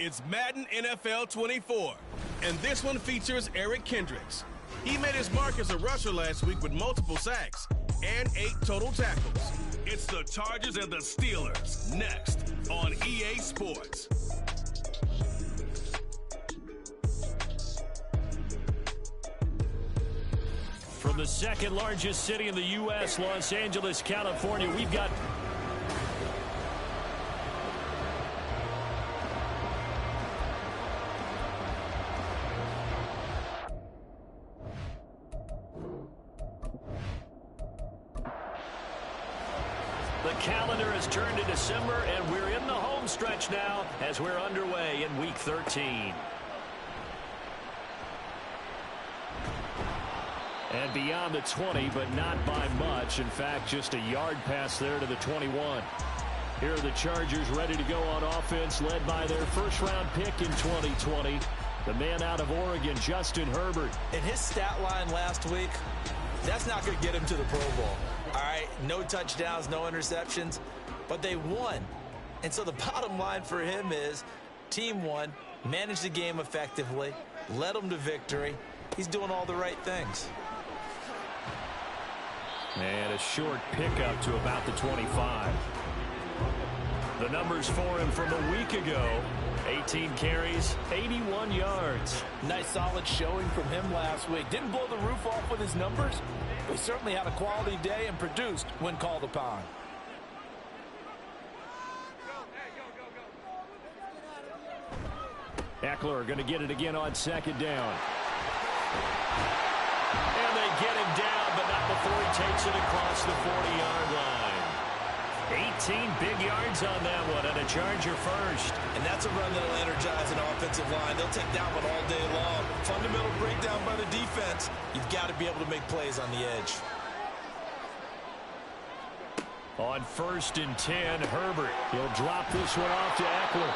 It's Madden NFL 24, and this one features Eric Kendricks. He made his mark as a rusher last week with multiple sacks and 8 total tackles. It's the Chargers and the Steelers next on EA Sports. From the second largest city in the U.S., Los Angeles, California, we've got the calendar has turned to December, and we're in the home stretch now as we're underway in Week 13. And beyond the 20, but not by much. In fact, just a yard pass there to the 21. Here are the Chargers ready to go on offense, led by their first-round pick in 2020, the man out of Oregon, Justin Herbert. In his stat line last week, that's not going to get him to the Pro Bowl. All right, no touchdowns, no interceptions, but they won. And so the bottom line for him is team won, managed the game effectively, led them to victory. He's doing all the right things. And a short pickup to about the 25. The numbers for him from a week ago: 18 carries, 81 yards. Nice solid showing from him last week. Didn't blow the roof off with his numbers, but he certainly had a quality day and produced when called upon. Eckler going to get it again on second down. And they get him down, but not before he takes it across the 40-yard line. 18 big yards on that one, and a Charger first. And that's a run that'll energize an offensive line. They'll take that one all day long. Fundamental breakdown by the defense. You've got to be able to make plays on the edge. On 1st and 10, Herbert. He'll drop this one off to Eckler.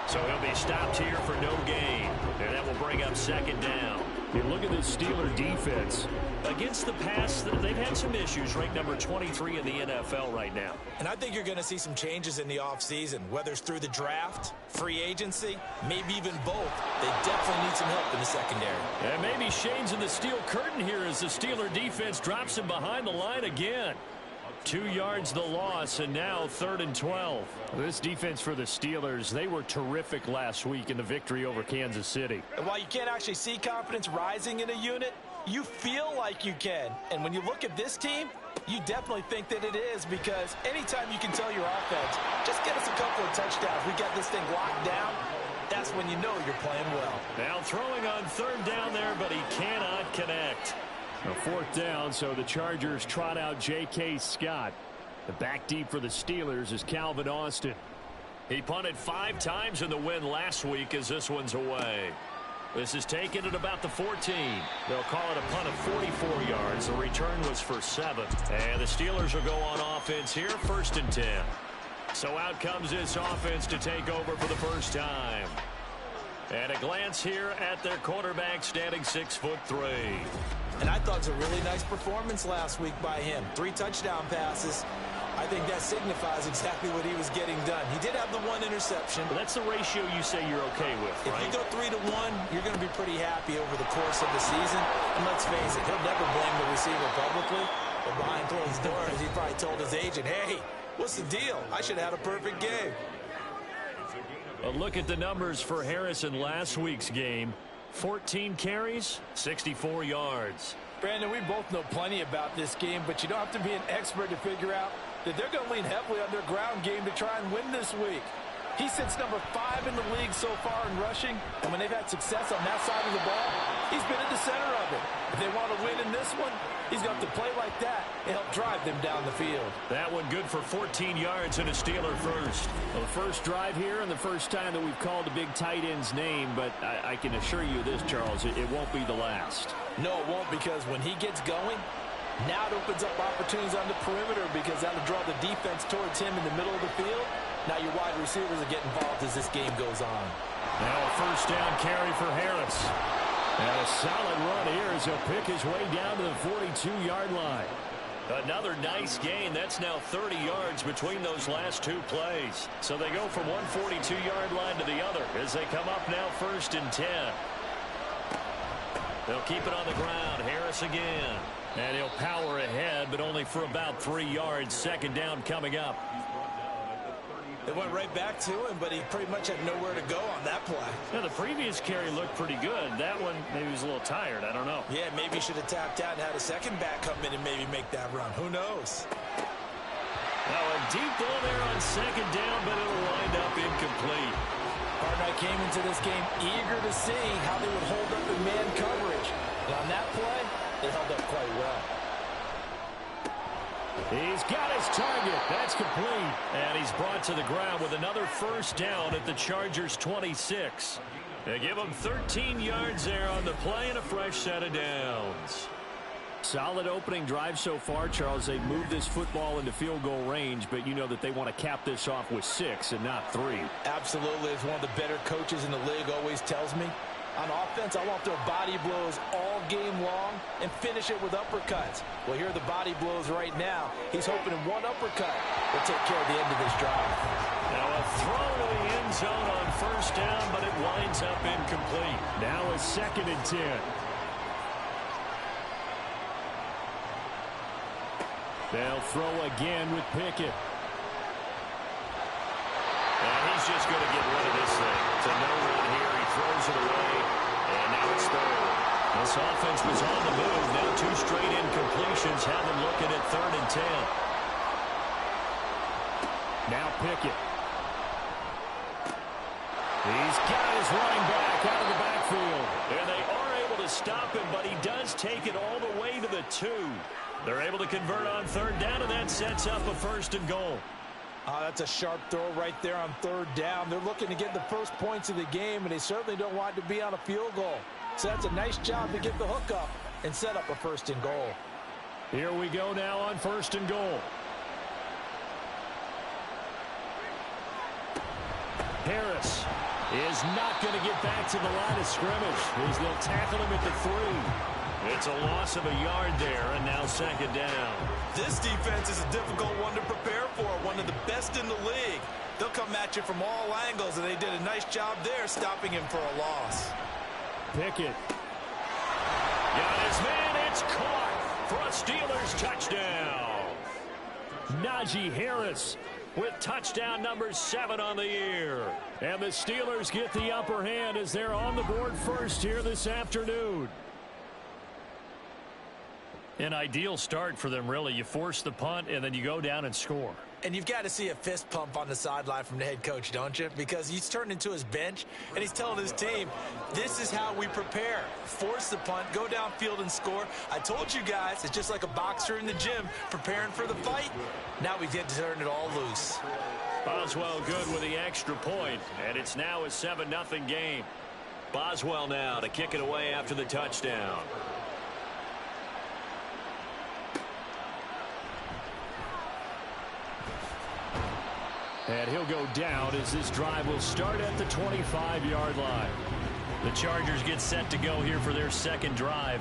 So he'll be stopped here for no gain. And that will bring up second down. You look at this Steeler defense. Against the pass, they've had some issues, ranked number 23 in the NFL right now. And I think you're going to see some changes in the offseason, whether it's through the draft, free agency, maybe even both. They definitely need some help in the secondary. And maybe shades in the steel curtain here as the Steeler defense drops him behind the line again. 2 yards the loss, and now 3rd and 12. This defense for the Steelers, they were terrific last week in the victory over Kansas City. And while you can't actually see confidence rising in a unit, you feel like you can. And when you look at this team, you definitely think that it is, because anytime you can tell your offense, just get us a couple of touchdowns, we got this thing locked down, that's when you know you're playing well. Now throwing on 3rd down there, but he cannot connect. A 4th down, so the Chargers trot out J.K. Scott. The back deep for the Steelers is Calvin Austin. He punted 5 times in the win last week as this one's away. This is taken at about the 14. They'll call it a punt of 44 yards. The return was for 7. And the Steelers will go on offense here, 1st and 10. So out comes this offense to take over for the first time. And a glance here at their quarterback, standing 6'3". And I thought it was a really nice performance last week by him. 3 touchdown passes. I think that signifies exactly what he was getting done. He did have the 1 interception. But that's the ratio you say you're okay with, right? If you go 3-1, you're going to be pretty happy over the course of the season. And let's face it, he'll never blame the receiver publicly. But behind closed doors, he probably told his agent, hey, what's the deal? I should have had a perfect game. A look at the numbers for Harrison last week's game. 14 carries, 64 yards. Brandon, we both know plenty about this game, but you don't have to be an expert to figure out that they're going to lean heavily on their ground game to try and win this week. He sits number 5 in the league so far in rushing, and when they've had success on that side of the ball, he's been at the center of it. If they want to win in this one, he's going to have to play like that and help drive them down the field. That one good for 14 yards and a Steeler first. Well, the first drive here and the first time that we've called the big tight end's name, but I can assure you this, Charles, it won't be the last. No, it won't, because when he gets going, now it opens up opportunities on the perimeter, because that'll draw the defense towards him in the middle of the field. Now your wide receivers will get involved as this game goes on. Now a 1st down carry for Harris. And a solid run here as he'll pick his way down to the 42-yard line. Another nice gain. That's now 30 yards between those last two plays. So they go from one 42-yard line to the other as they come up now 1st and 10. They'll keep it on the ground. Harris again. And he'll power ahead, but only for about 3 yards. 2nd down coming up. They went right back to him, but he pretty much had nowhere to go on that play. Yeah, the previous carry looked pretty good. That one, maybe he was a little tired. I don't know. Yeah, maybe he should have tapped out and had a second back come in and maybe make that run. Who knows? Now a deep ball there on 2nd down, but it'll wind up incomplete. Hardknight came into this game eager to see how they would hold up in man coverage. And on that play, they held up quite well. He's got his target. That's complete. And he's brought to the ground with another 1st down at the Chargers' 26. They give him 13 yards there on the play and a fresh set of downs. Solid opening drive so far, Charles. They've moved this football into field goal range, but you know that they want to cap this off with 6 and not 3. Absolutely. As one of the better coaches in the league always tells me, on offense, I want their body blows all game long and finish it with uppercuts. Well, here are the body blows right now. He's hoping in one uppercut will take care of the end of this drive. Now a throw to the end zone on 1st down, but it winds up incomplete. Now a 2nd and 10. They'll throw again with Pickett. And he's just going to get rid of this thing. It's a no-run here. He throws it away, and now it's 3rd. This offense was on the move. Now 2 straight incompletions have them looking at 3rd and 10. Now Pickett. He's got his running back out of the backfield. And they are able to stop him, but he does take it all the way to the 2. They're able to convert on 3rd down, and that sets up a 1st and goal. That's a sharp throw right there on 3rd down. They're looking to get the first points of the game, and they certainly don't want to be on a field goal. So that's a nice job to get the hook up and set up a 1st and goal. Here we go now on 1st and goal. Harris is not going to get back to the line of scrimmage as they'll tackle him at the 3. It's a loss of a yard there, and now 2nd down. This defense is a difficult one to prepare for, one of the best in the league. They'll come at you from all angles, and they did a nice job there stopping him for a loss. Pickett. Got his man. It's caught for a Steelers touchdown. Najee Harris with touchdown number 7 on the year. And the Steelers get the upper hand as they're on the board first here this afternoon. An ideal start for them, really. You force the punt, and then you go down and score. And you've got to see a fist pump on the sideline from the head coach, don't you? Because he's turned into his bench, and he's telling his team, this is how we prepare. Force the punt, go downfield and score. I told you guys, it's just like a boxer in the gym preparing for the fight. Now we get to turn it all loose. Boswell good with the extra point, and it's now a 7-0 game. Boswell now to kick it away after the touchdown. And he'll go down as this drive will start at the 25-yard line. The Chargers get set to go here for their 2nd drive.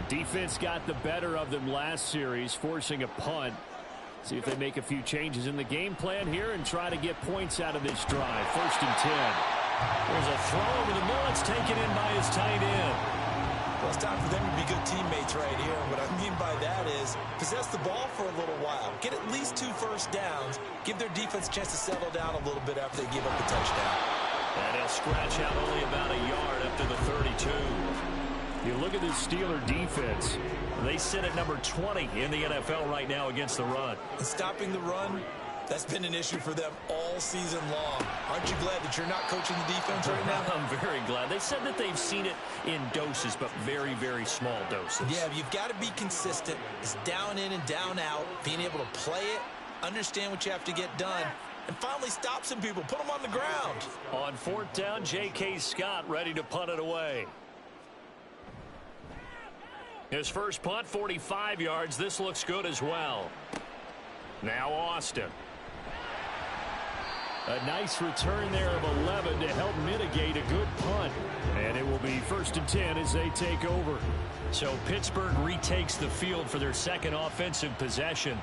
Defense got the better of them last series, forcing a punt. See if they make a few changes in the game plan here and try to get points out of this drive. 1st and 10. There's a throw over the middle. It's taken in by his tight end. Well, it's time for them to be good teammates right here. What I mean by that is possess the ball for a little while. Get at least 2 first downs. Give their defense a chance to settle down a little bit after they give up the touchdown. And he'll scratch out only about a yard up to the 32. You look at this Steeler defense. They sit at number 20 in the NFL right now against the run. And stopping the run, that's been an issue for them all season long. Aren't you glad that you're not coaching the defense right now? I'm very glad. They said that they've seen it in doses, but very, very small doses. Yeah, you've got to be consistent. It's down in and down out, being able to play it, understand what you have to get done, and finally stop some people, put them on the ground. On 4th down, J.K. Scott ready to punt it away. His first punt, 45 yards. This looks good as well. Now Austin. A nice return there of 11 to help mitigate a good punt. And it will be 1st and 10 as they take over. So Pittsburgh retakes the field for their second offensive possession.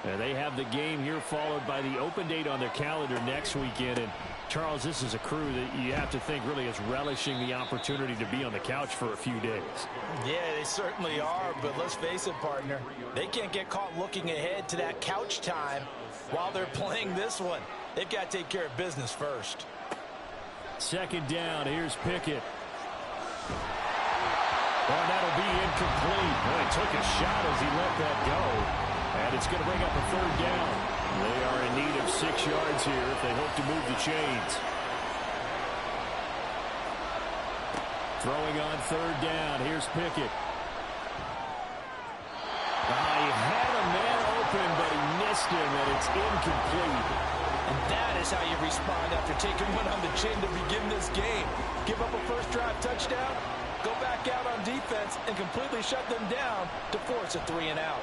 And they have the game here followed by the open date on their calendar next weekend. And Charles, this is a crew that you have to think really is relishing the opportunity to be on the couch for a few days. Yeah, they certainly are, but let's face it, partner. They can't get caught looking ahead to that couch time while they're playing this one. They've got to take care of business first. 2nd down, here's Pickett. Oh, that'll be incomplete. Boy, he took a shot as he let that go. And it's going to bring up a 3rd down. They are in need of 6 yards here if they hope to move the chains. Throwing on 3rd down. Here's Pickett. He had a man open, but he missed him, and it's incomplete. And that is how you respond after taking one on the chin to begin this game. Give up a first drive touchdown, go back out on defense, and completely shut them down to force a 3-and-out.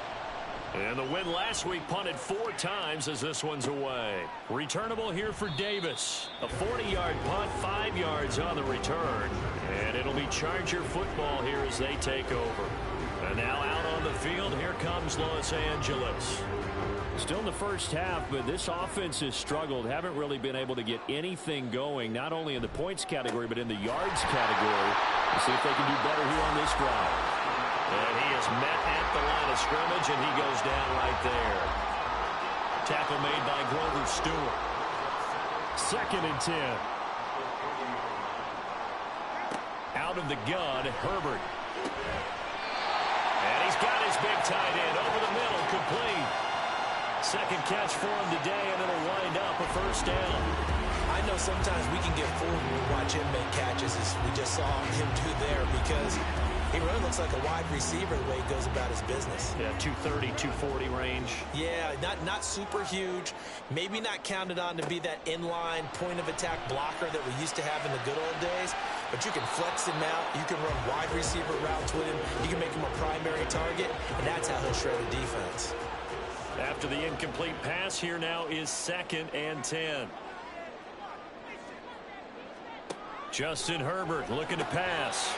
And the win last week punted 4 times as this one's away. Returnable here for Davis. A 40-yard punt, 5 yards on the return. And it'll be Charger football here as they take over. And now out on the field, here comes Los Angeles. Still in the first half, but this offense has struggled. Haven't really been able to get anything going, not only in the points category, but in the yards category. We'll see if they can do better here on this drive. And he is met at the line of scrimmage, and he goes down right there. Tackle made by Grover Stewart. 2nd and 10. Out of the gun, Herbert. And he's got his big tight end over the middle, complete. 2nd catch for him today, and it'll wind up a 1st down. I know sometimes we can get fooled when we watch him make catches, as we just saw him do there, because he really looks like a wide receiver the way he goes about his business. Yeah, 230, 240 range. Yeah, not super huge. Maybe not counted on to be that inline point-of-attack blocker that we used to have in the good old days. But you can flex him out. You can run wide receiver routes with him. You can make him a primary target, and that's how he'll shred a defense. After the incomplete pass, here now is 2nd and 10. Justin Herbert looking to pass.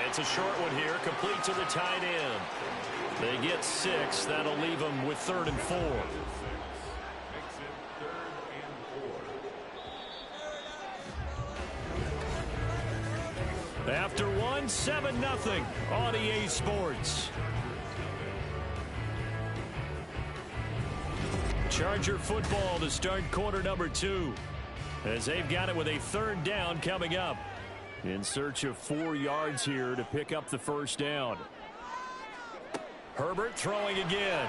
It's a short one here, complete to the tight end. They get 6. That'll leave them with 3rd and 4. After 1, 7-0 on EA Sports. Charger football to start quarter number 2. As they've got it with a 3rd down coming up. In search of 4 yards here to pick up the 1st down. Herbert throwing again.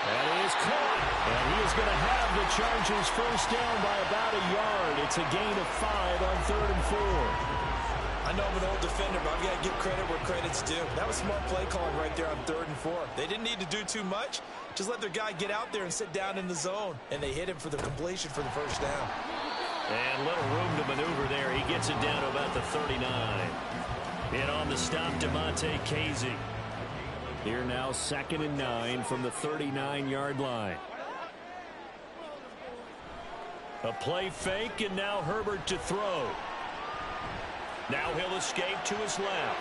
That is caught. And he is going to have the Chargers 1st down by about a yard. It's a gain of 5 on 3rd and 4. I know I'm an old defender, but I've got to give credit where credit's due. That was smart play calling right there on 3rd and 4. They didn't need to do too much. Just let their guy get out there and sit down in the zone. And they hit him for the completion for the 1st down. And little room to maneuver there. He gets it down to about the 39. In on the stop, Damontae Kazee. Here now 2nd and 9 from the 39-yard line. A play fake, and now Herbert to throw. Now he'll escape to his left.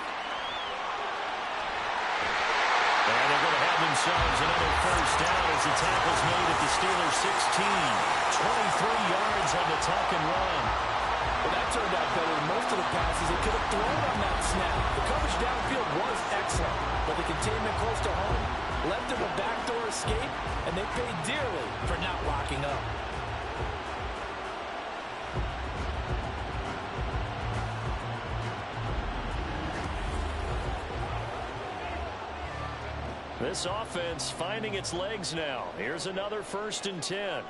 And they're going to have themselves another 1st down as the tackle's made at the Steelers' 16. 23 yards on the tuck and run. Well, that turned out better than most of the passes he could have thrown on that snap. The coverage downfield was excellent, but the containment close to home left him a backdoor escape, and they paid dearly for not locking up. This offense finding its legs now. Here's another 1st and 10.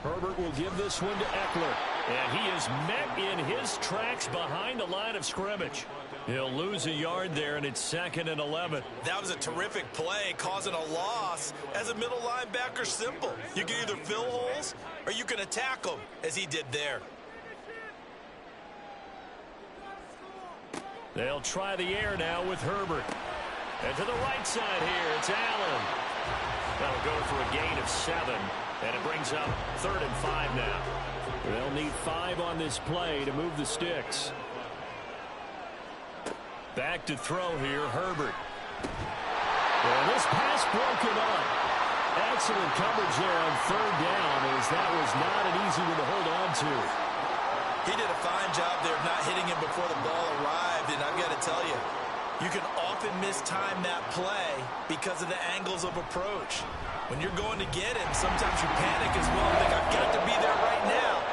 Herbert will give this one to Eckler. And he is met in his tracks behind the line of scrimmage. He'll lose a yard there, and it's 2nd and 11. That was a terrific play, causing a loss. As a middle linebacker, simple. You can either fill holes or you can attack them, as he did there. They'll try the air now with Herbert. And to the right side here, it's Allen. That'll go for a gain of 7, and it brings up 3rd and 5 now. They'll need 5 on this play to move the sticks. Back to throw here, Herbert. And this pass broken up. Excellent coverage there on 3rd down, as that was not an easy one to hold on to. He did a fine job there of not hitting him before the ball arrived, and I've got to tell you, you can often mistime that play because of the angles of approach. When you're going to get him, sometimes you panic as well and think, I've got to be there right now.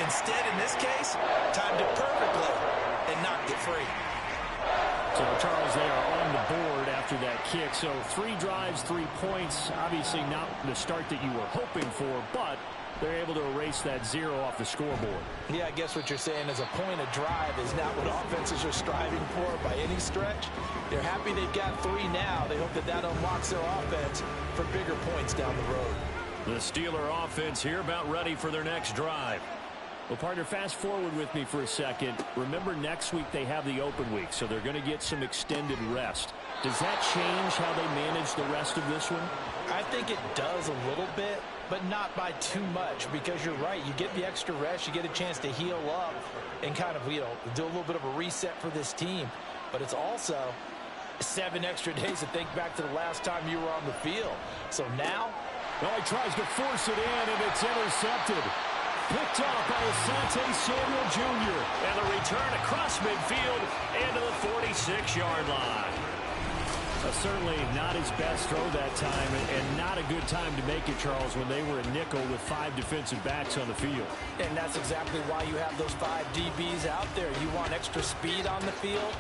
Instead, in this case, timed it perfectly and knocked it free. So, Charles, they are on the board after that kick. So 3 drives, 3 points. Obviously not the start that you were hoping for, but they're able to erase that 0 off the scoreboard. Yeah, I guess what you're saying is a point of drive is not what offenses are striving for by any stretch. They're happy they've got 3 now. They hope that that unlocks their offense for bigger points down the road. The Steeler offense here about ready for their next drive. Well, partner, fast forward with me for a second. Remember, next week they have the open week, so they're going to get some extended rest. Does that change how they manage the rest of this one? I think it does a little bit, but not by too much, because you're right. You get the extra rest. You get a chance to heal up and kind of, do a little bit of a reset for this team. But it's also 7 extra days to think back to the last time you were on the field. So now, he tries to force it in, and it's intercepted. Picked off by Asante Samuel Jr. And the return across midfield into the 46-yard line. Certainly not his best throw that time, and not a good time to make it, Charles, when they were a nickel with 5 defensive backs on the field. And that's exactly why you have those 5 DBs out there. You want extra speed on the field,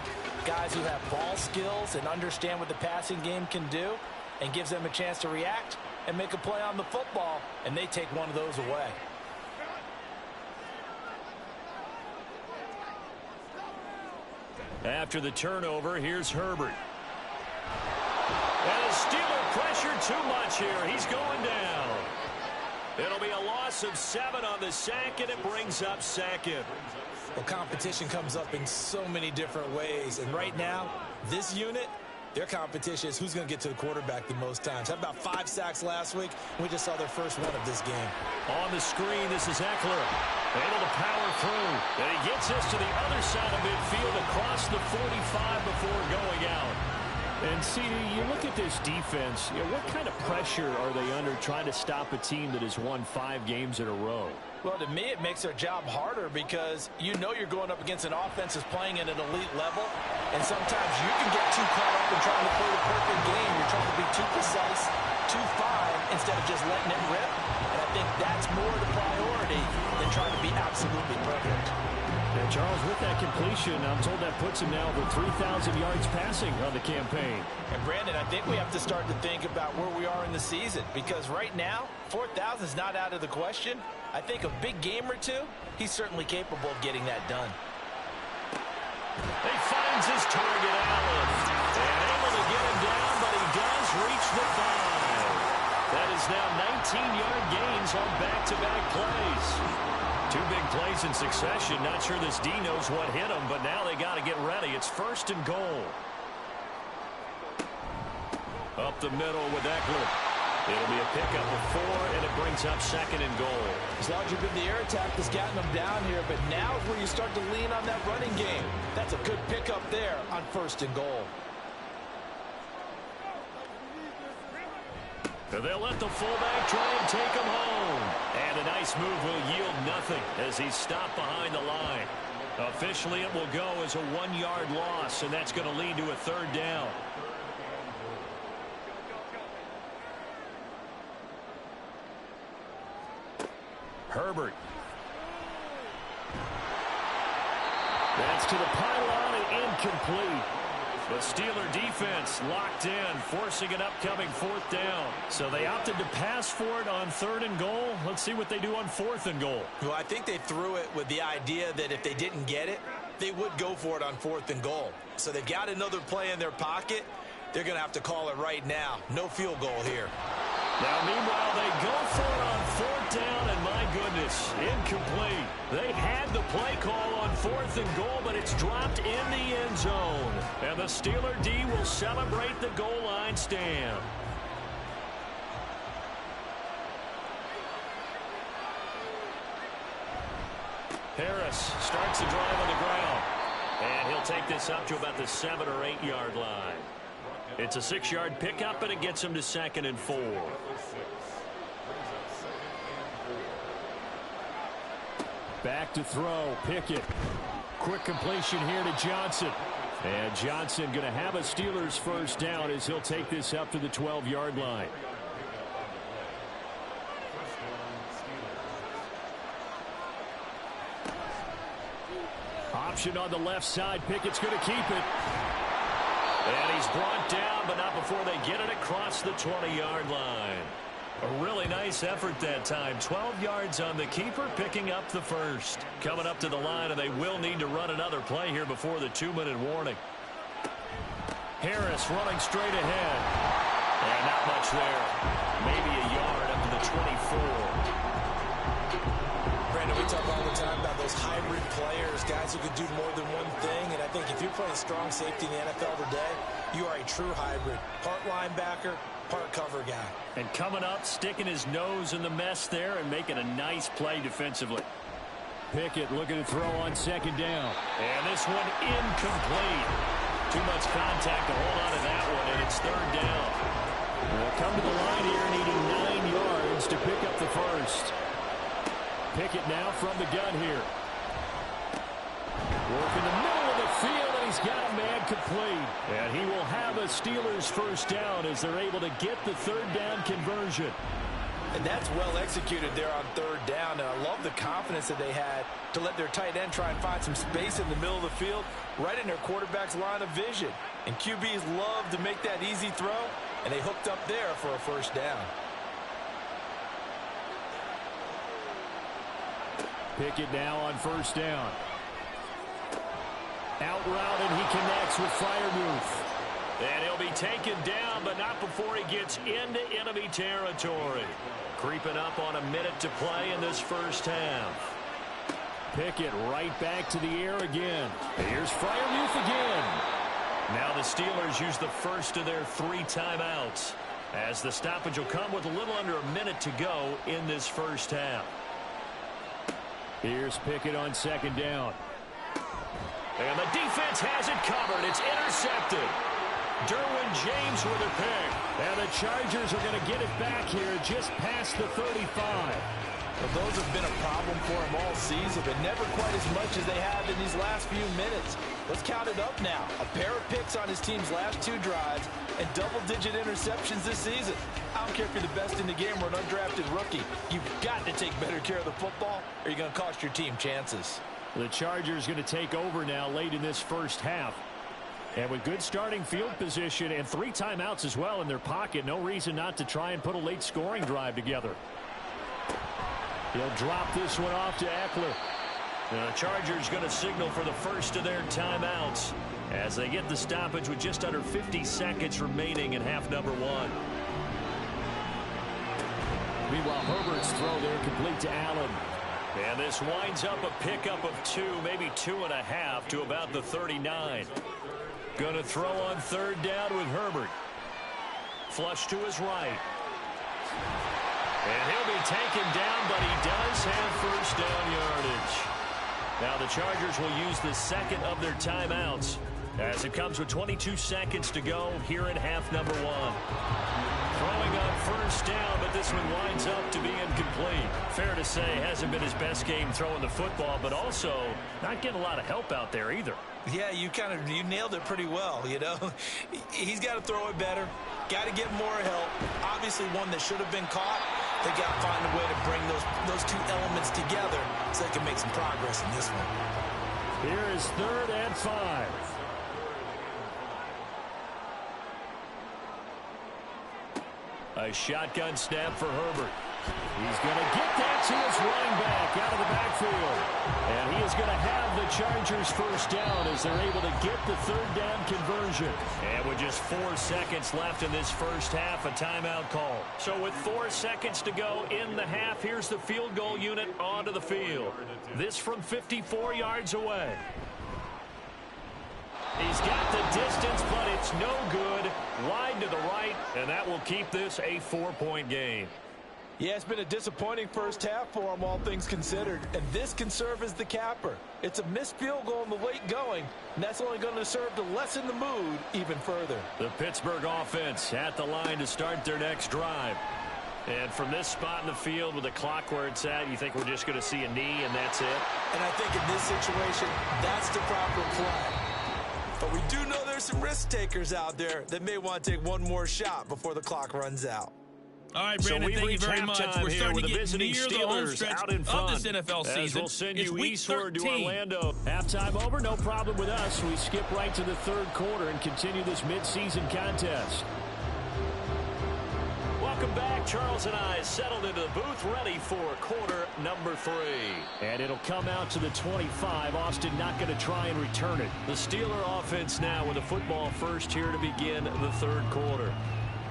guys who have ball skills and understand what the passing game can do, and gives them a chance to react and make a play on the football, and they take one of those away. After the turnover, here's Herbert. And the Steeler pressure too much here. He's going down. It'll be a loss of 7 on the sack, and it brings up 2nd. Well, competition comes up in so many different ways. And right now, this unit, their competition is who's going to get to the quarterback the most times. Had about 5 sacks last week. We just saw their first one of this game. On the screen, this is Eckler. Able to power through. And he gets us to the other side of midfield across the 45 before going out. And, CD, you look at this defense, what kind of pressure are they under trying to stop a team that has won 5 games in a row? Well, to me, it makes their job harder because you're going up against an offense that's playing at an elite level, and sometimes you can get too caught up in trying to play the perfect game. You're trying to be too precise, too fine, instead of just letting it rip. And I think that's more the priority than trying to be absolutely perfect. And Charles, with that completion, I'm told that puts him now over 3,000 yards passing on the campaign. And Brandon, I think we have to start to think about where we are in the season, because right now, 4,000 is not out of the question. I think a big game or 2, he's certainly capable of getting that done. He finds his target, Allen, and able to get him down, but he does reach the 5. That is now 19-yard gains on back-to-back plays. 2 big plays in succession. Not sure this D knows what hit him, but now they got to get ready. It's 1st and goal. Up the middle with Eckler. It'll be a pickup of 4, and it brings up 2nd and goal. It's largely been the air attack that's gotten them down here, but now is where you start to lean on that running game. That's a good pickup there on 1st and goal. And they'll let the fullback try and take him home. And a nice move will yield nothing as he's stopped behind the line. Officially, it will go as a 1-yard loss, and that's going to lead to a 3rd down. Herbert. That's to the pylon and incomplete. The Steeler defense locked in, forcing an upcoming 4th down. So they opted to pass for it on 3rd and goal. Let's see what they do on 4th and goal. Well, I think they threw it with the idea that if they didn't get it, they would go for it on 4th and goal. So they've got another play in their pocket. They're going to have to call it right now. No field goal here. Now, meanwhile, they go for it on 4th down, and my goodness, incomplete. They had the play call on 4th and goal, but it's dropped in the end zone. And the Steeler D will celebrate the goal line stand. Harris starts the drive on the ground. And he'll take this up to about the 7 or 8 yard line. It's a 6-yard pickup, and it gets him to 2nd and 4. Back to throw. Pickett. Quick completion here to Johnson. And Johnson going to have a Steelers first down as he'll take this up to the 12-yard line. Option on the left side. Pickett's going to keep it. And he's brought down, but not before they get it across the 20-yard line. A really nice effort that time. 12 yards on the keeper, picking up the first. Coming up to the line, and they will need to run another play here before the 2-minute warning. Harris running straight ahead. And not much there. Maybe a yard up to the 24. Brandon, we talk all the time about those hybrid players, guys who can do more than one thing. And I think if you're playing strong safety in the NFL today, you are a true hybrid. Part linebacker, part cover guy. And coming up, sticking his nose in the mess there and making a nice play defensively. Pickett looking to throw on 2nd down. And this one incomplete. Too much contact to hold on to that one, and it's 3rd down. We'll come to the line here needing 9 yards to pick up the first. Pickett now from the gun here. Work in the middle of the field, and he's got a man complete. And he will have a Steelers first down as they're able to get the 3rd down conversion. And that's well executed there on 3rd down. And I love the confidence that they had to let their tight end try and find some space in the middle of the field, right in their quarterback's line of vision. And QBs love to make that easy throw, and they hooked up there for a first down. Pickett now on 1st down. Out route, and he connects with Freiermuth. And he'll be taken down, but not before he gets into enemy territory. Creeping up on a minute to play in this first half. Pickett right back to the air again. Here's Freiermuth again. Now the Steelers use the first of their 3 timeouts, as the stoppage will come with a little under a minute to go in this first half. Here's Pickett on 2nd down. And the defense has it covered. It's intercepted. Derwin James with a pick. And the Chargers are going to get it back here just past the 35. Well, those have been a problem for him all season, but never quite as much as they have in these last few minutes. Let's count it up now. A pair of picks on his team's last 2 drives and double-digit interceptions this season. I don't care if you're the best in the game or an undrafted rookie. You've got to take better care of the football, or you're going to cost your team chances. The Chargers going to take over now late in this first half. And with good starting field position and 3 timeouts as well in their pocket, no reason not to try and put a late scoring drive together. He'll drop this one off to Eckler. The Chargers going to signal for the first of their timeouts as they get the stoppage with just under 50 seconds remaining in half number 1. Meanwhile, Herbert's throw there complete to Allen. And this winds up a pickup of 2, maybe 2.5 to about the 39. Going to throw on 3rd down with Herbert. Flush to his right. And he'll be taken down, but he does have first down yardage. Now the Chargers will use the 2nd of their timeouts as it comes with 22 seconds to go here in half number 1. Throwing on 1st down, but this one winds up to be incomplete. Fair to say, hasn't been his best game throwing the football, but also not getting a lot of help out there either. Yeah, you nailed it pretty well, you know. He's got to throw it better. Got to get more help. Obviously one that should have been caught. They got to find a way to bring those 2 elements together so they can make some progress in this one. Here is 3rd and 5. A shotgun snap for Herbert. He's going to get that to his running back out of the backfield. And he is going to have the Chargers first down as they're able to get the 3rd down conversion. And with just 4 seconds left in this first half, a timeout call. So with 4 seconds to go in the half, here's the field goal unit onto the field. This from 54 yards away. He's got the distance, but it's no good. Wide to the right, and that will keep this a 4-point game. Yeah, it's been a disappointing first half for them, all things considered. And this can serve as the capper. It's a missed field goal in the late going, and that's only going to serve to lessen the mood even further. The Pittsburgh offense at the line to start their next drive. And from this spot in the field with the clock where it's at, you think we're just going to see a knee and that's it? And I think in this situation, that's the proper play. But we do know there's some risk takers out there that may want to take one more shot before the clock runs out. All right, Brandon, so thank you very much. We're starting to get near the home stretch of this NFL season. We'll send it's you week eastward 13. to Orlando. Halftime over, no problem with us. We skip right to the third quarter and continue this midseason contest. Welcome back. Charles and I settled into the booth, ready for quarter number 3. And it'll come out to the 25. Austin not going to try and return it. The Steeler offense now with a football first here to begin the third quarter.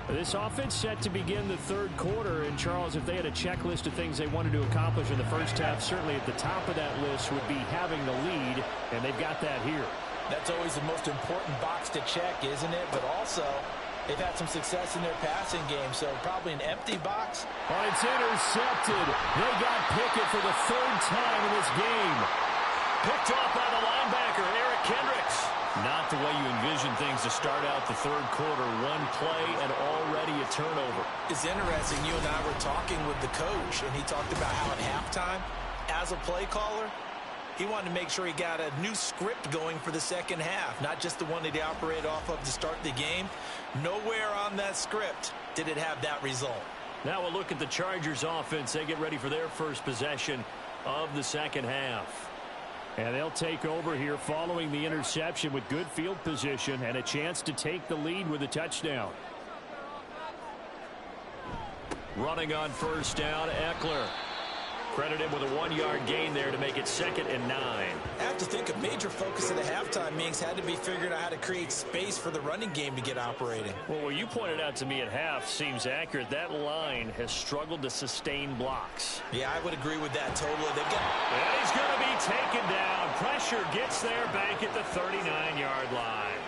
This offense set to begin the third quarter. And, Charles, if they had a checklist of things they wanted to accomplish in the first half, certainly at the top of that list would be having the lead, and they've got that here. That's always the most important box to check, isn't it? But also, they've had some success in their passing game, so probably an empty box. Oh, it's intercepted. They got Pickett for the third time in this game. Picked off by the linebacker, Eric Kendricks. Not the way you envision things to start out the third quarter. One play and already a turnover. It's interesting. You and I were talking with the coach, and he talked about how at halftime, as a play caller, he wanted to make sure he got a new script going for the second half, not just the one that he operated off of to start the game. Nowhere on that script did it have that result. Now we'll look at the Chargers offense. They get ready for their first possession of the second half. And they'll take over here following the interception with good field position and a chance to take the lead with a touchdown. Running on first down, Eckler. Credit him with a 1-yard gain there to make it 2nd and 9. I have to think a major focus of the halftime meetings had to be figuring out how to create space for the running game to get operating. Well, what you pointed out to me at half seems accurate. That line has struggled to sustain blocks. Yeah, I would agree with that totally. And he's going to be taken down. Pressure gets there back at the 39-yard line.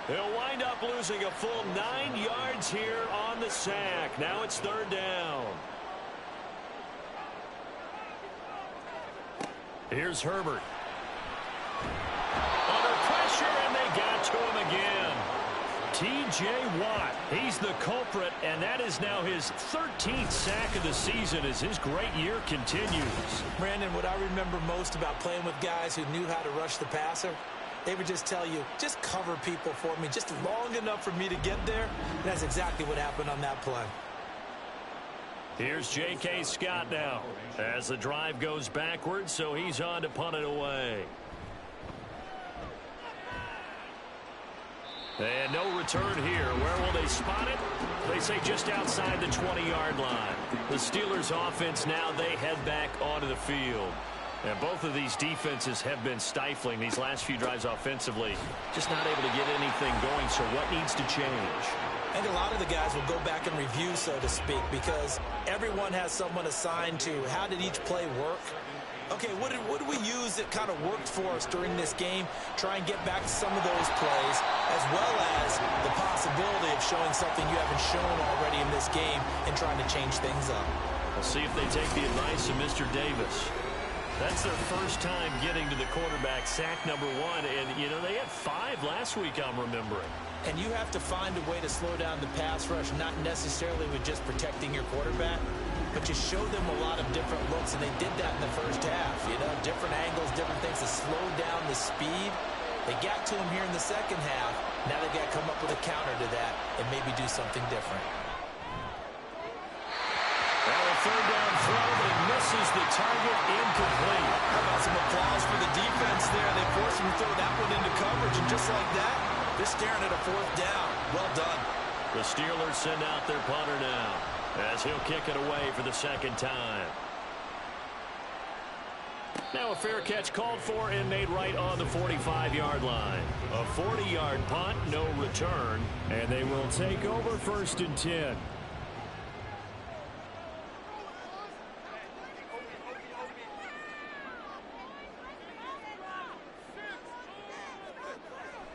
They'll wind up losing a full 9 yards here on the sack. Now it's 3rd down. Here's Herbert. Under pressure, and they got to him again. T.J. Watt, he's the culprit, and that is now his 13th sack of the season as his great year continues. Brandon, what I remember most about playing with guys who knew how to rush the passer, they would just tell you, just cover people for me, just long enough for me to get there. And that's exactly what happened on that play. Here's J.K. Scott now as the drive goes backwards, so he's on to punt it away. And no return here. Where will they spot it? They say just outside the 20-yard line. The Steelers offense now, they head back onto the field. And both of these defenses have been stifling these last few drives offensively. Just not able to get anything going, so what needs to change? I think a lot of the guys will go back and review, so to speak, because everyone has someone assigned to how did each play work. Okay, what did we use that kind of worked for us during this game? Try and get back to some of those plays, as well as the possibility of showing something you haven't shown already in this game and trying to change things up. We'll see if they take the advice of Mr. Davis. That's their first time getting to the quarterback, sack number 1. And, you know, they had 5 last week, I'm remembering. And you have to find a way to slow down the pass rush, not necessarily with just protecting your quarterback, but you show them a lot of different looks, and they did that in the first half. You know, different angles, different things to slow down the speed. They got to him here in the second half. Now they've got to come up with a counter to that and maybe do something different. Well, a 3rd down throw, but it misses the target, incomplete. How about some applause for the defense there? They forced him to throw that one into coverage, and just like that, they're staring at a 4th down. Well done. The Steelers send out their punter now as he'll kick it away for the 2nd time. Now a fair catch called for and made right on the 45-yard line. A 40-yard punt, no return, and they will take over 1st and 10.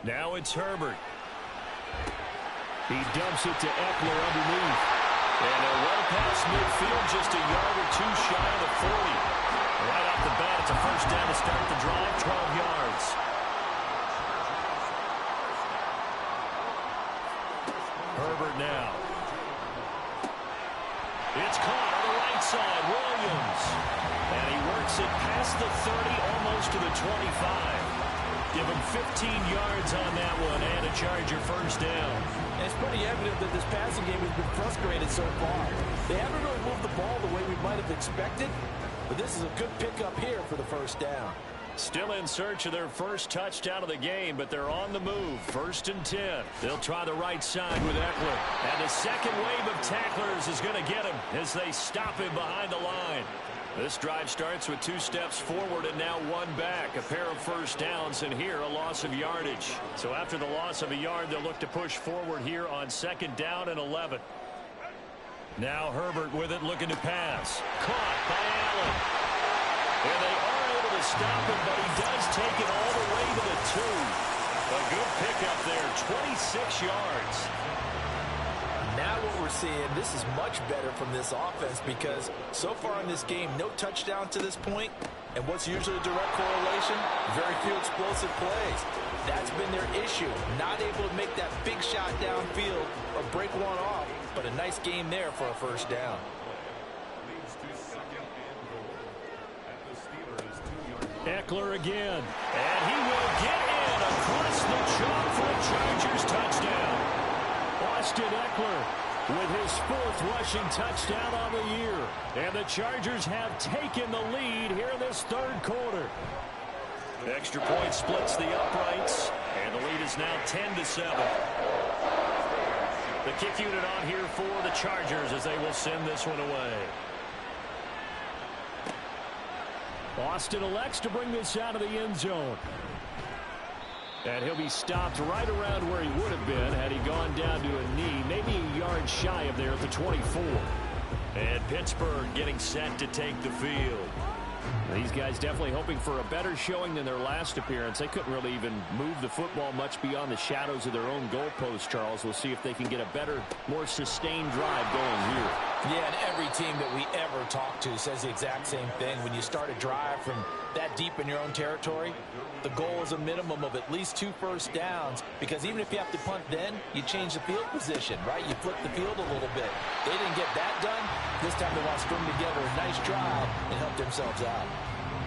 Now it's Herbert. He dumps it to Eckler underneath. And they're well past midfield, just a yard or two shy of the 40. Right off the bat, it's a first down to start the drive, 12 yards. Herbert now. It's caught on the right side, Williams. And he works it past the 30, almost to the 25. Give him 15 yards on that one and a Charger first down. And it's pretty evident that this passing game has been frustrated so far. They haven't really moved the ball the way we might have expected, but this is a good pickup here for the first down. Still in search of their first touchdown of the game, but they're on the move. 1st and 10. They'll try the right side with Eckler. And the second wave of tacklers is going to get him as they stop him behind the line. This drive starts with 2 steps forward and now 1 back. A pair of first downs, and here a loss of yardage. So after the loss of a yard, they'll look to push forward here on 2nd down and 11. Now Herbert with it, looking to pass. Caught by Allen. And they are able to stop him, but he does take it all the way to the 2. A good pickup there, 26 yards. Now what we're seeing, this is much better from this offense because so far in this game, no touchdown to this point, and what's usually a direct correlation? Very few explosive plays. That's been their issue, not able to make that big shot downfield or break one off, but a nice game there for a first down. Eckler again, and he will get in across the chalk for a Chargers touchdown. Austin Eckler with his 4th rushing touchdown on the year. And the Chargers have taken the lead here in this 3rd quarter. Extra point splits the uprights, and the lead is now 10-7. The kick unit on here for the Chargers as they will send this one away. Austin elects to bring this out of the end zone. And he'll be stopped right around where he would have been had he gone down to a knee, maybe a yard shy of there at the 24. And Pittsburgh getting set to take the field. These guys definitely hoping for a better showing than their last appearance. They couldn't really even move the football much beyond the shadows of their own goalpost, Charles. We'll see if they can get a better, more sustained drive going here. Yeah, and every team that we ever talk to says the exact same thing. When you start a drive from that deep in your own territory, the goal is a minimum of at least 2 first downs, because even if you have to punt then, you change the field position, right? You flip the field a little bit. They didn't get that done. This time they want to string together a nice drive and help themselves out.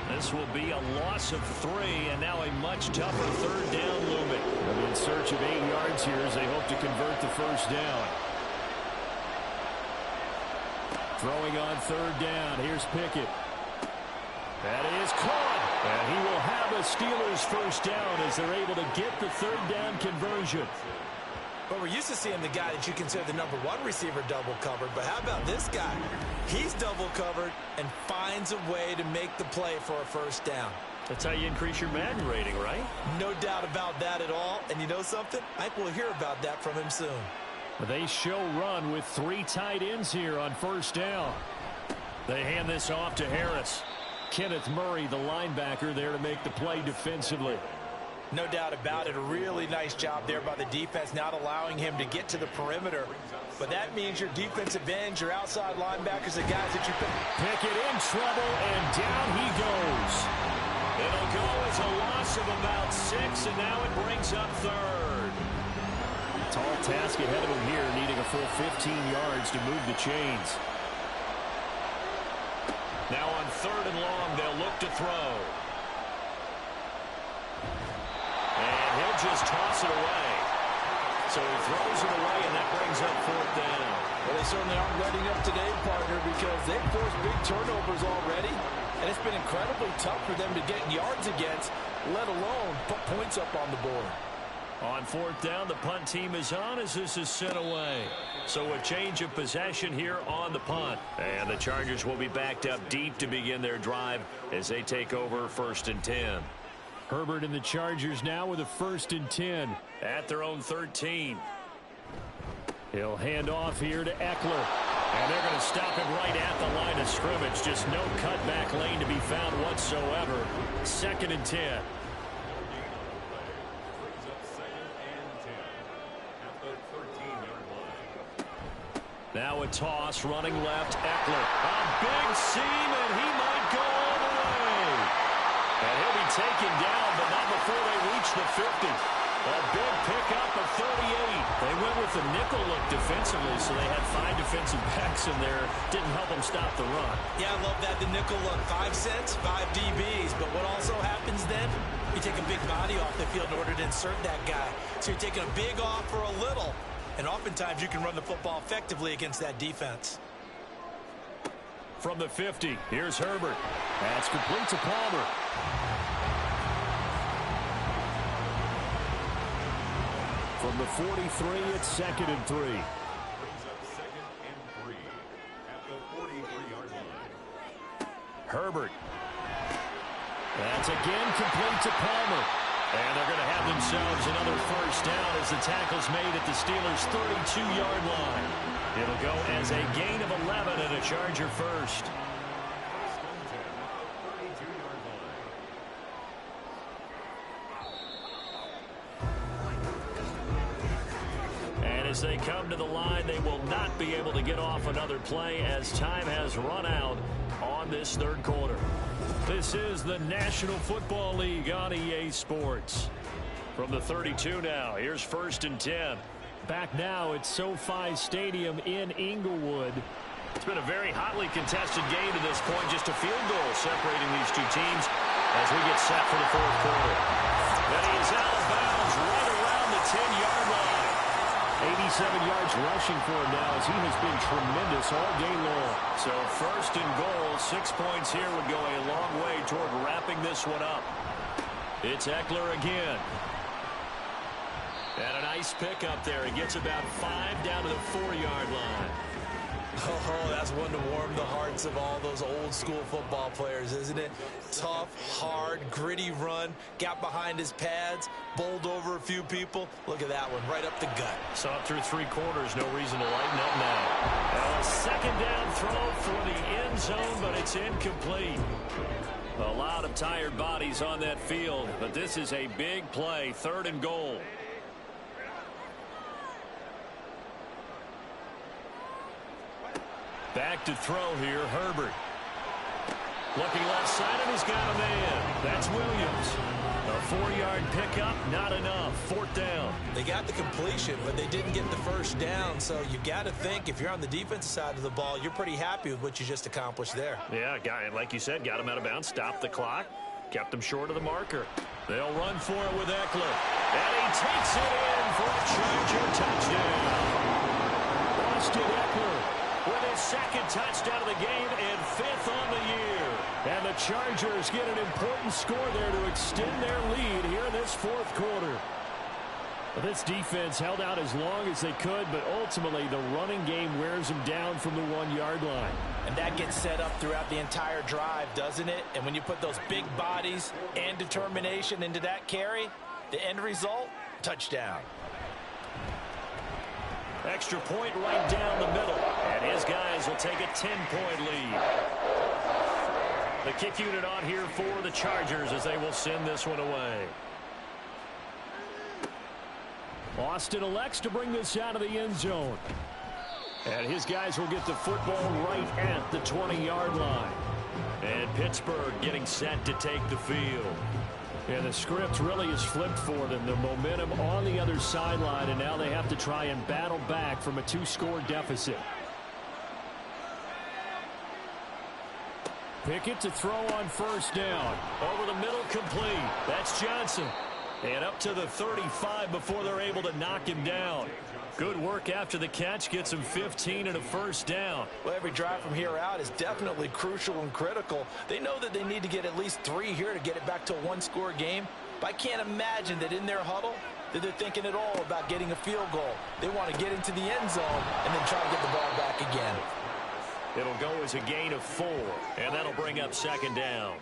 This will be a loss of 3, and now a much tougher 3rd down looming. They'll be in search of 8 yards here as they hope to convert the first down. Throwing on 3rd down. Here's Pickett. That is caught. And he will have a Steelers first down as they're able to get the 3rd down conversion. But we're used to seeing the guy that you consider the #1 receiver double covered. But how about this guy? He's double covered and finds a way to make the play for a first down. That's how you increase your Madden rating, right? No doubt about that at all. And you know something? I think we'll hear about that from him soon. They show run with 3 tight ends here on first down. They hand this off to Harris. Kenneth Murray, the linebacker, there to make the play defensively. No doubt about it. A really nice job there by the defense, not allowing him to get to the perimeter. But that means your defensive ends, your outside linebackers, the guys that you pick. Pickett in trouble, and down he goes. It'll go as a loss of about 6, and now it brings up 3rd. Tall task ahead of him here, needing a full 15 yards to move the chains. Now on 3rd and long, they'll look to throw. And he'll just toss it away. So he throws it away, and that brings up 4th down. Well, they certainly aren't letting up today, partner, because they've forced big turnovers already, and it's been incredibly tough for them to get yards against, let alone put points up on the board. On 4th down, the punt team is on as this is sent away. So a change of possession here on the punt. And the Chargers will be backed up deep to begin their drive as they take over 1st and 10. Herbert and the Chargers now with a 1st and 10 at their own 13. He'll hand off here to Eckler. And they're going to stop him right at the line of scrimmage. Just no cutback lane to be found whatsoever. 2nd and 10. Now a toss, running left, Eckler. A big seam, and he might go all the way. And he'll be taken down, but not before they reach the 50. A big pickup of 38. They went with the nickel look defensively, so they had 5 defensive backs in there. Didn't help them stop the run. Yeah, I love that, the nickel look. 5 cents, 5 DBs. But what also happens then, you take a big body off the field in order to insert that guy. So you're taking a big off for a little. And oftentimes you can run the football effectively against that defense. From the 50, here's Herbert. That's complete to Palmer. From the 43, it's 2nd and 3. Brings up 2nd and 3 at the 43-yard line. Herbert. That's again complete to Palmer. And they're going to have themselves another first down as the tackle's made at the Steelers' 32-yard line. It'll go as a gain of 11 and a Charger first. As they come to the line, they will not be able to get off another play as time has run out on this 3rd quarter. This is the National Football League on EA Sports. From the 32 now, here's 1st and 10. Back now at SoFi Stadium in Inglewood. It's been a very hotly contested game to this point. Just a field goal separating these two teams as we get set for the 4th quarter. And he is out of bounds right around the 10-yard line. 87 yards rushing for him now as he has been tremendous all day long. So 1st and goal, 6 points here would go a long way toward wrapping this one up. It's Eckler again. And a nice pickup there. He gets about 5 down to the 4-yard line. Oh, that's one to warm the hearts of all those old school football players, isn't it? Tough, hard, gritty run, got behind his pads, bowled over a few people. Look at that one, right up the gut. Saw it through 3 quarters, no reason to lighten up now. Now a 2nd down throw for the end zone, but it's incomplete. A lot of tired bodies on that field, but this is a big play, 3rd and goal. Back to throw here, Herbert. Looking left side, and he's got a man. That's Williams. A 4-yard pickup, not enough. 4th down. They got the completion, but they didn't get the first down. So you got to think, if you're on the defensive side of the ball, you're pretty happy with what you just accomplished there. Yeah, like you said, got him out of bounds, stopped the clock, kept him short of the marker. They'll run for it with Eckler. And he takes it in for a Charger touchdown. Austin Eckler with his 2nd touchdown of the game and 5th on the year. And the Chargers get an important score there to extend their lead here in this 4th quarter. Well, this defense held out as long as they could, but ultimately the running game wears them down from the 1-yard line. And that gets set up throughout the entire drive, doesn't it? And when you put those big bodies and determination into that carry, the end result, touchdown. Extra point right down the middle. And his guys will take a 10-point lead. The kick unit on here for the Chargers as they will send this one away. Austin elects to bring this out of the end zone. And his guys will get the football right at the 20-yard line. And Pittsburgh getting set to take the field. And the script really is flipped for them. The momentum on the other sideline, and now they have to try and battle back from a 2-score deficit. Pickett to throw on 1st down. Over the middle, complete. That's Johnson. And up to the 35 before they're able to knock him down. Good work after the catch. Gets him 15 and a 1st down. Well, every drive from here out is definitely crucial and critical. They know that they need to get at least 3 here to get it back to a 1-score game. But I can't imagine that in their huddle that they're thinking at all about getting a field goal. They want to get into the end zone and then try to get the ball back again. It'll go as a gain of 4, and that'll bring up 2nd down.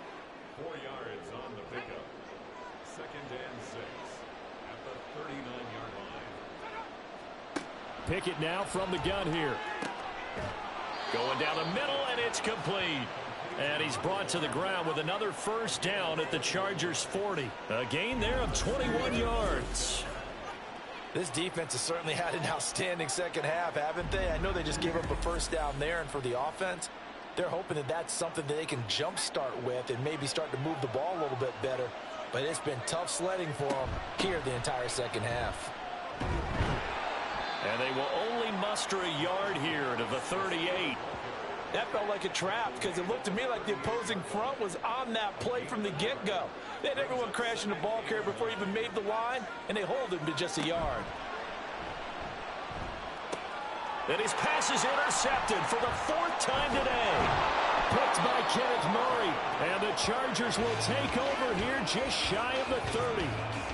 4 yards on the pickup. 2nd and 6 at the 39-yard line. Pickett now from the gun here. Going down the middle, and it's complete. And he's brought to the ground with another 1st down at the Chargers' 40. A gain there of 21 yards. This defense has certainly had an outstanding second half, haven't they? I know they just gave up a first down there, and for the offense, they're hoping that that's something that they can jumpstart with and maybe start to move the ball a little bit better. But it's been tough sledding for them here the entire second half. And they will only muster a yard here to the 38. That felt like a trap because it looked to me like the opposing front was on that play from the get-go. They had everyone crashing the ball carrier before he even made the line, and they hold him to just a yard. And his pass is intercepted for the 4th time today. Picked by Kenneth Murray. And the Chargers will take over here just shy of the 30.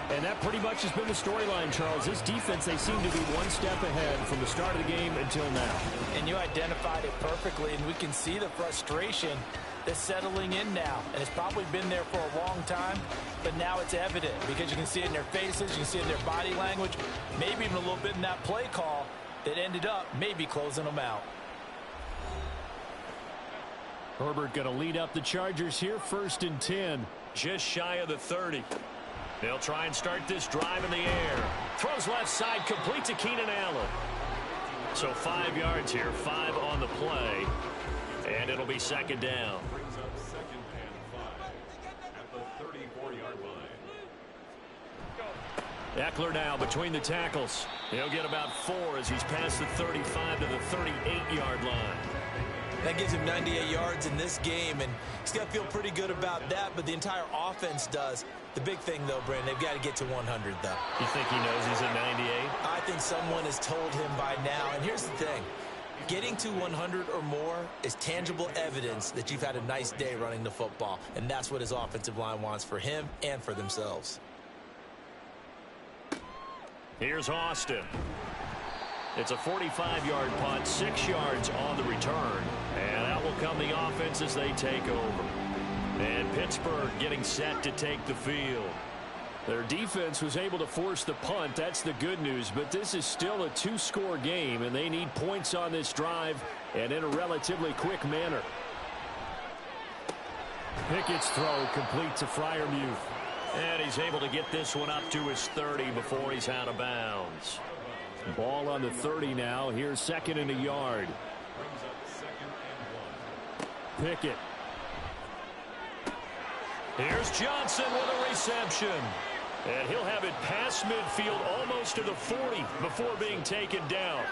And that pretty much has been the storyline, Charles. This defense, they seem to be one step ahead from the start of the game until now. And you identified it perfectly, and we can see the frustration that's settling in now. And it's probably been there for a long time, but now it's evident because you can see it in their faces, you can see it in their body language, maybe even a little bit in that play call that ended up maybe closing them out. Herbert going to lead up the Chargers here, 1st and 10. Just shy of the 30. They'll try and start this drive in the air. Throws left side, complete to Keenan Allen. So 5 yards here, 5 on the play. And it'll be 2nd down. Brings up 2nd and 5 at the 34-yard line. Eckler now between the tackles. He'll get about 4 as he's past the 35 to the 38-yard line. That gives him 98 yards in this game, and he's got to feel pretty good about that, but the entire offense does. The big thing, though, Brandon, they've got to get to 100, though. You think he knows he's at 98? I think someone has told him by now, and here's the thing. Getting to 100 or more is tangible evidence that you've had a nice day running the football, and that's what his offensive line wants for him and for themselves. Here's Austin. It's a 45-yard punt, 6 yards on the return. And that will come the offense as they take over. And Pittsburgh getting set to take the field. Their defense was able to force the punt. That's the good news. But this is still a 2-score game, and they need points on this drive and in a relatively quick manner. Pickett's throw complete to Freiermuth. And he's able to get this one up to his 30 before he's out of bounds. Ball on the 30 now. Here's 2nd and a yard. Brings up 2nd and 1. Pickett. Here's Johnson with a reception. And he'll have it past midfield almost to the 40 before being taken down.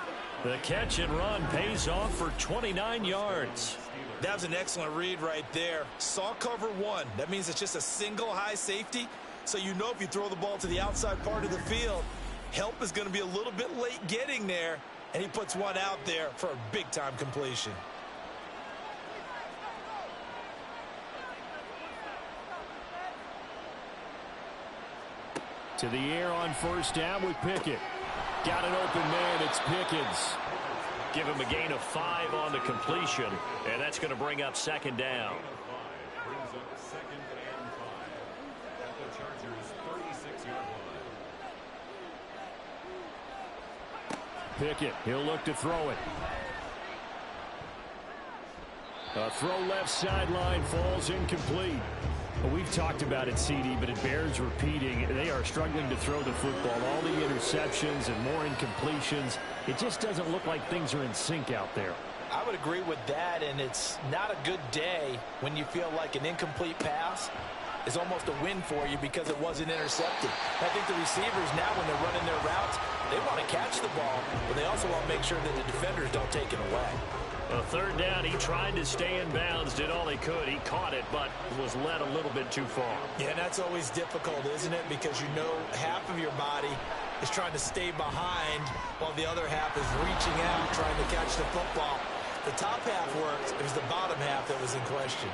The catch and run pays off for 29 yards. That was an excellent read right there. Saw cover 1. That means it's just a single high safety. So you know if you throw the ball to the outside part of the field, help is going to be a little bit late getting there, and he puts one out there for a big-time completion. To the air on 1st down with Pickett. Got an open man. It's Pickens. Give him a gain of 5 on the completion, and that's going to bring up 2nd down. Brings up 2nd and 5 at the Chargers' 36-yard line. Pickett, he'll look to throw it. A throw left sideline, falls incomplete. Well, we've talked about it, CD, but it bears repeating. They are struggling to throw the football. All the interceptions and more incompletions. It just doesn't look like things are in sync out there. I would agree with that, and it's not a good day when you feel like an incomplete pass is almost a win for you because it wasn't intercepted. I think the receivers now, when they're running their routes, they want to catch the ball, but they also want to make sure that the defenders don't take it away. A 3rd down, he tried to stay in bounds, did all he could. He caught it, but was led a little bit too far. Yeah, and that's always difficult, isn't it? Because you know half of your body is trying to stay behind while the other half is reaching out, trying to catch the football. The top half worked. It was the bottom half that was in question.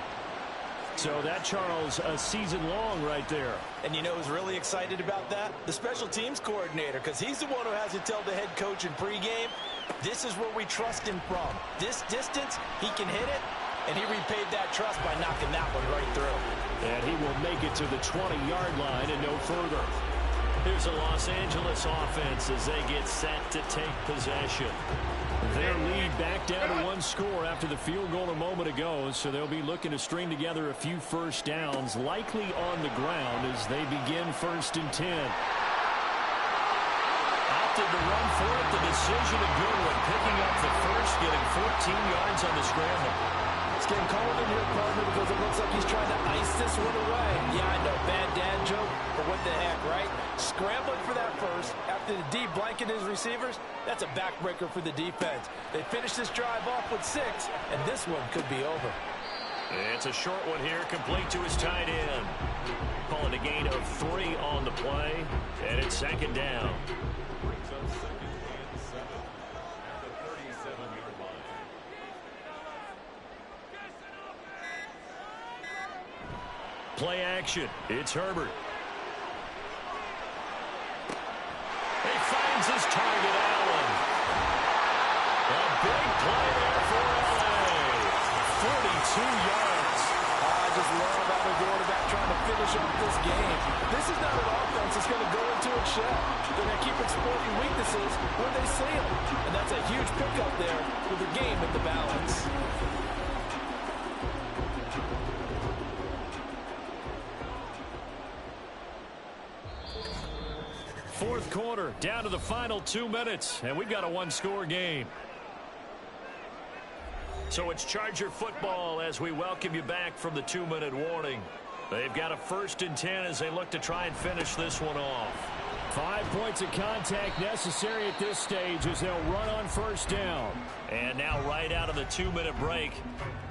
So that, Charles, a season long right there. And you know who's really excited about that? The special teams coordinator, because he's the one who has to tell the head coach in pregame, this is where we trust him from. This distance, he can hit it, and he repaid that trust by knocking that one right through. And he will make it to the 20-yard line and no further. Here's a Los Angeles offense as they get set to take possession. Their lead back down to 1 score after the field goal a moment ago, so they'll be looking to string together a few 1st downs, likely on the ground as they begin 1st and 10. opted to run for it. The decision a good one. Picking up the first, getting 14 yards on the scramble. This game calling in here, partner, because it looks like he's trying to ice this one away. Yeah, I know, bad dad joke, but what the heck, right? Scrambling for that first after the D blanketed his receivers, that's a backbreaker for the defense. They finished this drive off with 6, and this one could be over. It's a short one here, complete to his tight end. Calling a gain of 3 on the play, and it's second down. Brings up second and 7 at the 37-yard line. Play action. It's Herbert. He finds his target, Allen. A big play there for LA. 42 yards. I just love how the quarterback trying to finish off this game. This is not an offense that's going to go into its shell. They're going to keep exploiting weaknesses when they see them. And that's a huge pickup there with the game in the balance. Fourth quarter, down to the final 2 minutes, and we've got a one-score game. So it's Charger football as we welcome you back from the 2-minute warning. They've got a 1st and 10 as they look to try and finish this one off. 5 points of contact necessary at this stage as they'll run on 1st down. And now right out of the 2-minute break,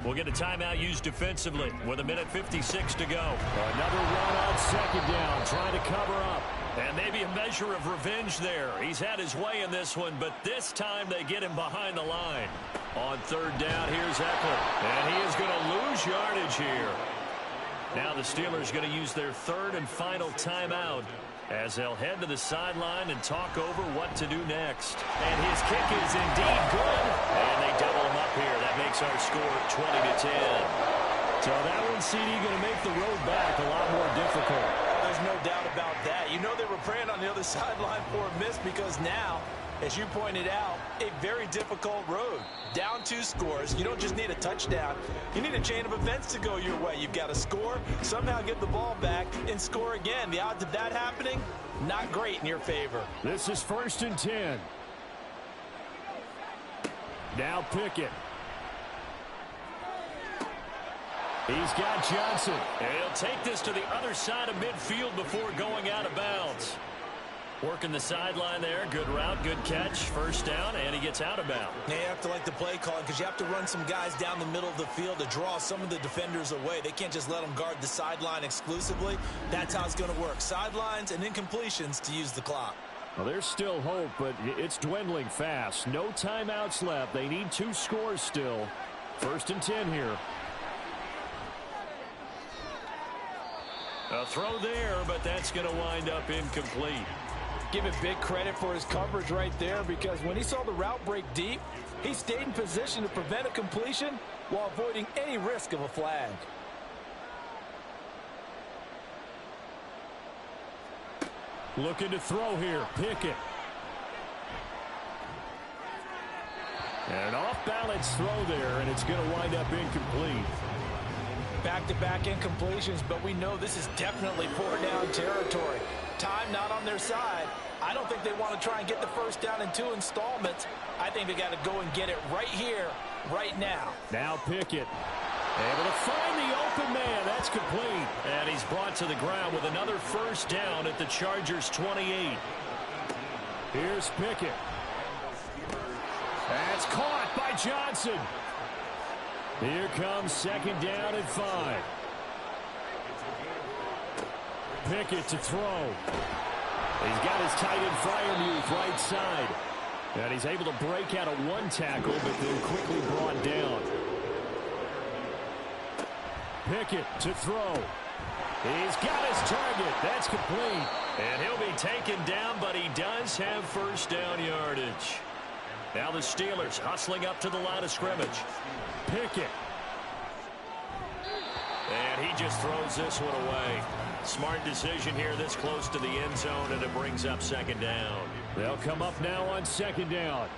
we'll get a timeout used defensively with 1:56 to go. Another run on 2nd down, trying to cover up. And maybe a measure of revenge there. He's had his way in this one, but this time they get him behind the line. On 3rd down, here's Eckler. And he is going to lose yardage here. Now the Steelers going to use their 3rd and final timeout as they'll head to the sideline and talk over what to do next. And his kick is indeed good. And they double him up here. That makes our score 20-10. So that one, CD, going to make the road back a lot more difficult. There's no doubt about that. You know they were praying on the other sideline for a miss because now, as you pointed out, a very difficult road. Down 2 scores. You don't just need a touchdown. You need a chain of events to go your way. You've got to score, somehow get the ball back, and score again. The odds of that happening, not great in your favor. This is 1st and 10. Now Pickett. He's got Johnson. And he'll take this to the other side of midfield before going out of bounds. Working the sideline there. Good route, good catch. 1st down, and he gets out of bounds. Yeah, you have to like the play calling because you have to run some guys down the middle of the field to draw some of the defenders away. They can't just let them guard the sideline exclusively. That's how it's going to work. Sidelines and incompletions to use the clock. Well, there's still hope, but it's dwindling fast. No timeouts left. They need 2 scores still. 1st and 10 here. A throw there, but that's going to wind up incomplete. Give it big credit for his coverage right there because when he saw the route break deep, he stayed in position to prevent a completion while avoiding any risk of a flag. Looking to throw here, Pickett. And an off-balance throw there, and it's going to wind up incomplete. Back-to-back incompletions, but we know this is definitely 4-down territory. Time not on their side. I don't think they want to try and get the 1st down in 2 installments. I think they got to go and get it right here, right now. Now Pickett. Able to find the open man. That's complete. And he's brought to the ground with another 1st down at the Chargers' 28. Here's Pickett. That's caught by Johnson. Here comes 2nd down and 5. Pickett to throw. He's got his tight end Freiermuth right side. And he's able to break out of 1 tackle, but then quickly brought down. Pickett to throw. He's got his target. That's complete. And he'll be taken down, but he does have 1st down yardage. Now the Steelers hustling up to the line of scrimmage. Pickett. And he just throws this one away. Smart decision here this close to the end zone, and it brings up 2nd down. They'll come up now on 2nd down.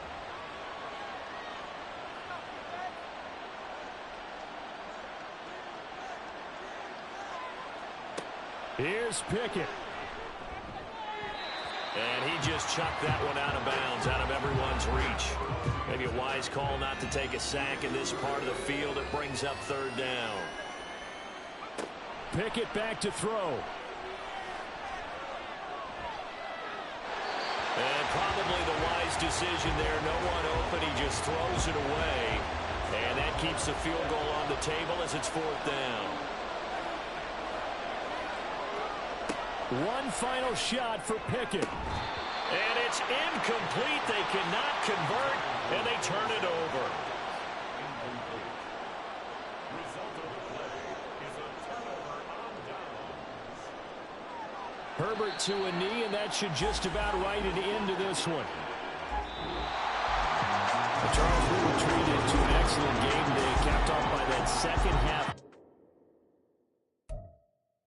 Here's Pickett. And he just chucked that one out of bounds, out of everyone's reach. Maybe a wise call not to take a sack in this part of the field. It brings up third down. Pickett back to throw. And probably the wise decision there. No one open. He just throws it away. And that keeps the field goal on the table as it's fourth down. One final shot for Pickett. And it's incomplete. They cannot convert, and they turn it over. Herbert to a knee, and that should just about write it into this one. Charles, we retreated to an excellent game today, capped off by that second half